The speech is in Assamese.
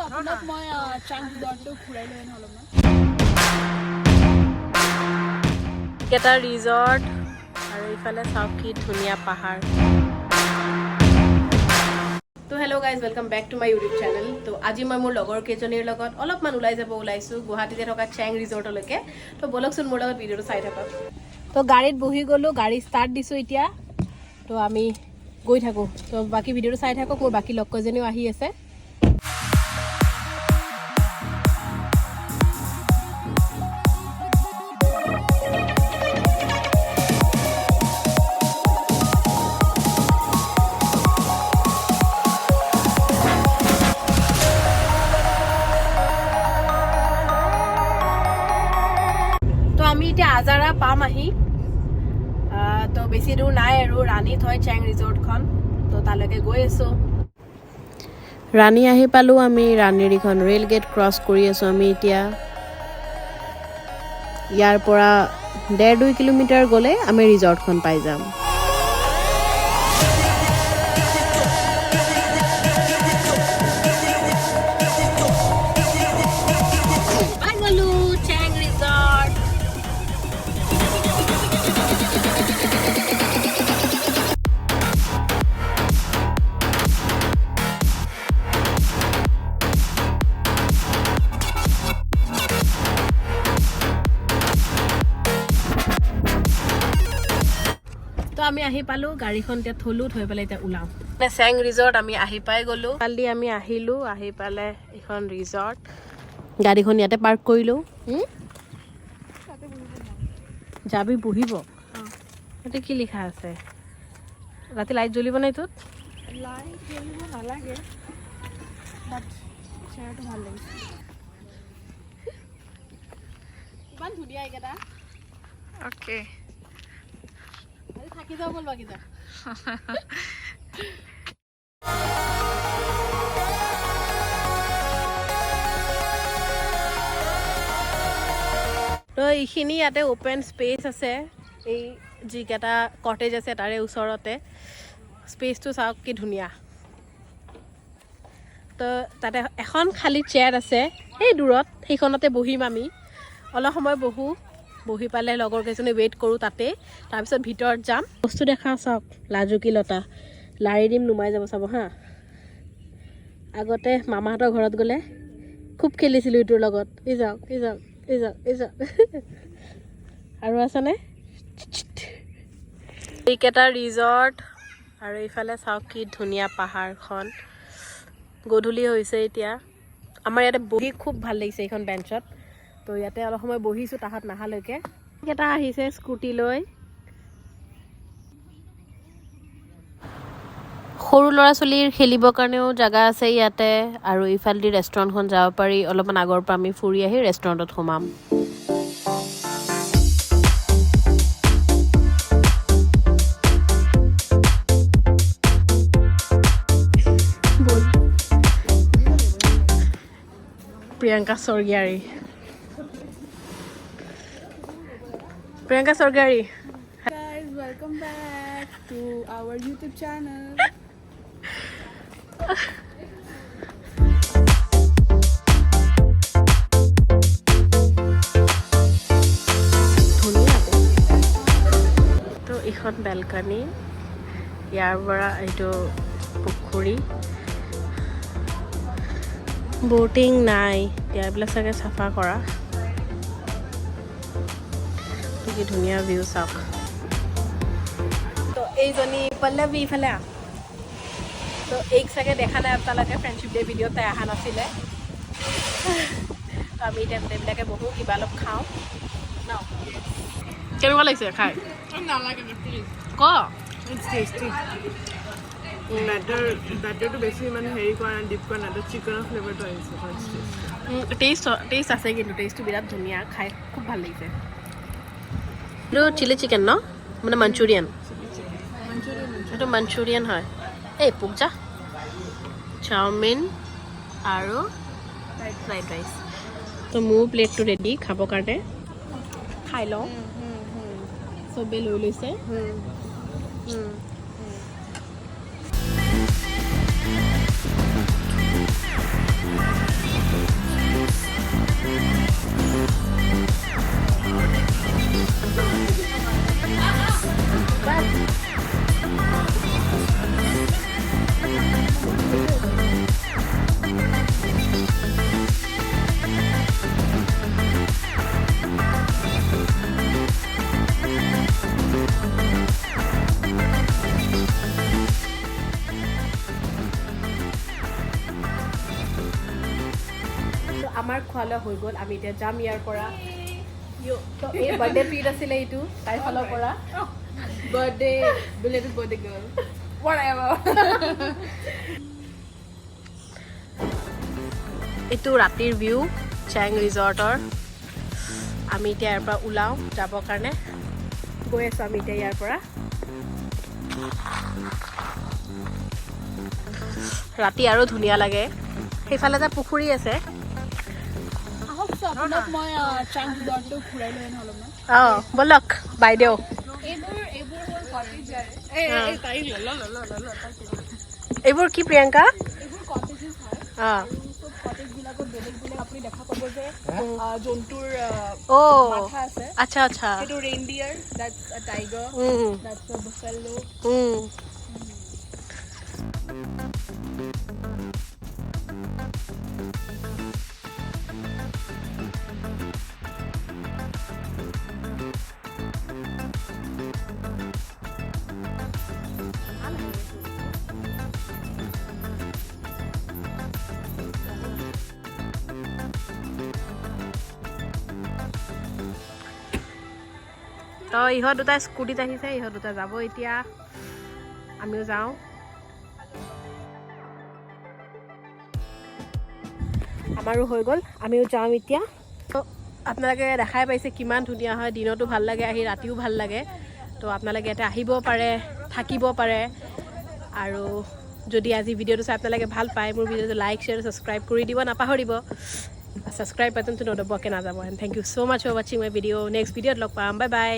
আপোনাক মই চাং ৰিজৰ্টটো ঘূৰাই লৈ আনো অলপমান এটা ৰিজৰ্ট আৰু ইফালে চাওক কি ধুনীয়া পাহাৰ তো hello' guys welcome back to my YouTube channel তো আজি মই মোৰ লগৰ কেইজনীৰ লগত অলপমান ওলাই যাব ওলাইছোঁ গুৱাহাটীতে থকা চেং ৰিজৰ্টলৈকে তো বলকচোন মোৰ লগত ভিডিঅ'টো চাই থাকক তো গাড়ীত বহি গ'লোঁ গাড়ী ষ্টাৰ্ট দিছোঁ এতিয়া তো আমি গৈ থাকোঁ তো বাকী ভিডিঅ'টো চাই থাকক মোৰ বাকী লগ কেইজনীও আহি আছে আমি এতিয়া আজাৰা পাম আহি তো বেছি দূৰ নাই আৰু ৰাণীত হয় চেং ৰিজৰ্টখন তো তালৈকে গৈ আছোঁ ৰাণী আহি পালোঁ আমি ৰাণীৰ এইখন ৰেল গেট ক্ৰছ কৰি আছোঁ আমি এতিয়া ইয়াৰ পৰা 1.5-2 কিলোমিটাৰ গ'লে আমি ৰিজৰ্টখন পাই যাম তো আমি আহি পালোঁ গাড়ীখন এতিয়া থলোঁ থৈ পেলাই এতিয়া ওলাওঁ চেং ৰিজৰ্ট আমি আহি পাই গ'লোঁ কালি আমি আহিলোঁ আহি পালে এইখন ৰিজৰ্ট গাড়ীখন ইয়াতে পাৰ্ক কৰিলোঁ যাবি বহিব ইয়াতে কি লিখা আছে ৰাতি লাইট জ্বলিব নাই তোত লাইট জ্বলিব নালাগে বাট চেয়াৰটো ভাল লাগিছে ইমান ধুনীয়া এইকেইটা অ'কে থাকি যাওঁ বল বাকী যা তো এইখিনি ইয়াতে অপেন স্পেচ আছে এই যিকেইটা কটেজ আছে তাৰে ওচৰতে স্পেচটো চাওক কি ধুনীয়া তো তাতে এখন খালী চেয়াৰ আছে এই দূৰত সেইখনতে বহিম আমি অলপ সময় বহি পালে লগৰ কেইজনী ৱেইট কৰোঁ তাতে তাৰপিছত ভিতৰত যাম বস্তু দেখা চাওক লাজুকী লতা লাৰি দিম নুমাই যাব চাব হা আগতে মামাহঁতৰ ঘৰত গ'লে খুব খেলিছিলোঁ ইটোৰ লগত এই যাওক আৰু আছেনে এইকেইটা ৰিজৰ্ট আৰু এইফালে চাওক কি ধুনীয়া পাহাৰখন গধূলি হৈছে এতিয়া আমাৰ ইয়াতে বহি খুব ভাল লাগিছে এইখন বেঞ্চত তো ইয়াতে অলপ সময় বহিছোঁ তাহাঁত নাহালৈকে এটা আহিছে স্কুটি লৈ সৰু ল'ৰা ছোৱালীৰ খেলিবৰ কাৰণেও জেগা আছে ইয়াতে আৰু ইফালেদি ৰেষ্টুৰেণ্টখন যাব পাৰি অলপমান আগৰ পৰা আমি ফুৰি আহি ৰেষ্টুৰেণ্টত সোমাম Priyanka Swargiary guys, welcome back to our YouTube channel. তো এইখন বেলকনি ইয়াৰ পৰা এইটো পুখুৰী ব'টিং নাই ইয়াৰবিলাক চাগে চাফা কৰা কি ধুনীয়া ভিউ চাওক তো এইজনী পল্লৱী ইফালে তো এইক চাগে দেখা নাই আপোনালোকে ফ্ৰেণ্ডশ্বিপ ডে ভিডিঅ'ত তাই অহা নাছিলে তো আমি এতিয়া গোটেইবিলাকে বহু কিবা অলপ খাওঁ ন কেনেকুৱা লাগিছে খাই নালাগে ক বেটাৰটো বেছি মানে হেৰি কৰা নাই ডিপ কৰা নাই চিকেনৰ ফ্লেভাৰটো আহিছে টেষ্ট আছে কিন্তু টেষ্টটো বিৰাট ধুনীয়া খাই খুব ভাল লাগিছে এইটো চিলি চিকেন ন মানে মঞ্চুৰিয়ান এইটো মঞ্চুৰিয়ান হয় এই পুকজা চাওমিন আৰু ফ্ৰাইড ৰাইচ তো মোৰ প্লেটটো ৰেডি খাবৰ কাৰণে খাই লওঁ চবেই লৈ লৈছে আমাৰ খোৱা লোৱা হৈ গ'ল আমি এতিয়া যাম ইয়াৰ পৰা তো এই বাৰ্থডে ট্ৰিট আছিলে এইটো তাইৰ ফালৰ পৰা বাৰ্থডে বিলেটেড বাৰ্থডে গাৰ্ল এইটো ৰাতিৰ ভিউ চেং ৰিজৰ্টৰ আমি এতিয়া ইয়াৰ পৰা ওলাওঁ যাবৰ কাৰণে গৈ আছোঁ আমি এতিয়া ইয়াৰ পৰা ৰাতি আৰু ধুনীয়া লাগে সেইফালে এটা পুখুৰী আছে মই চাং ৰিজৰ্টটো ঘূৰাই লৈ আনো অলপমান অঁ বলক বাইদেউ এইবোৰ হ'ল কটেজৰ এইবোৰ কি প্ৰিয়ংকা এইবোৰ কটেজেছ হয় অঁ চব কটেজবিলাকত বেলেগ বেলেগ আপুনি দেখা পাব যে জন্তুৰ অ' মাথা আছে আচ্ছা আচ্ছা সেইটো ৰেইনডিয়াৰ দ্যাটছ আ টাইগাৰ দ্যাটছ আ বুফেলো তো ইহঁত দুটা স্কুটিত আহিছে ইহঁত দুটা যাব এতিয়া আমিও যাওঁ আমাৰো হৈ গ'ল আমিও যাওঁ এতিয়া তো আপোনালোকে দেখাই পাইছে কিমান ধুনীয়া হয় দিনতো ভাল লাগে আহি ৰাতিও ভাল লাগে তো আপোনালোকে ইয়াতে আহিব পাৰে থাকিব পাৰে আৰু যদি আজি ভিডিঅ'টো চাই আপোনালোকে ভাল পায় মোৰ ভিডিঅ'টো লাইক শ্বেয়াৰ ছাবস্ক্ৰাইব কৰি দিব নাপাহৰিব ছাবস্ক্ৰাইব বাটনটো নদবাকে নাযাব and thank you so' much for ৱাচিং মাই ভিডিঅ' নেক্সট ভিডিঅ'ত লগ পাম বাই বাই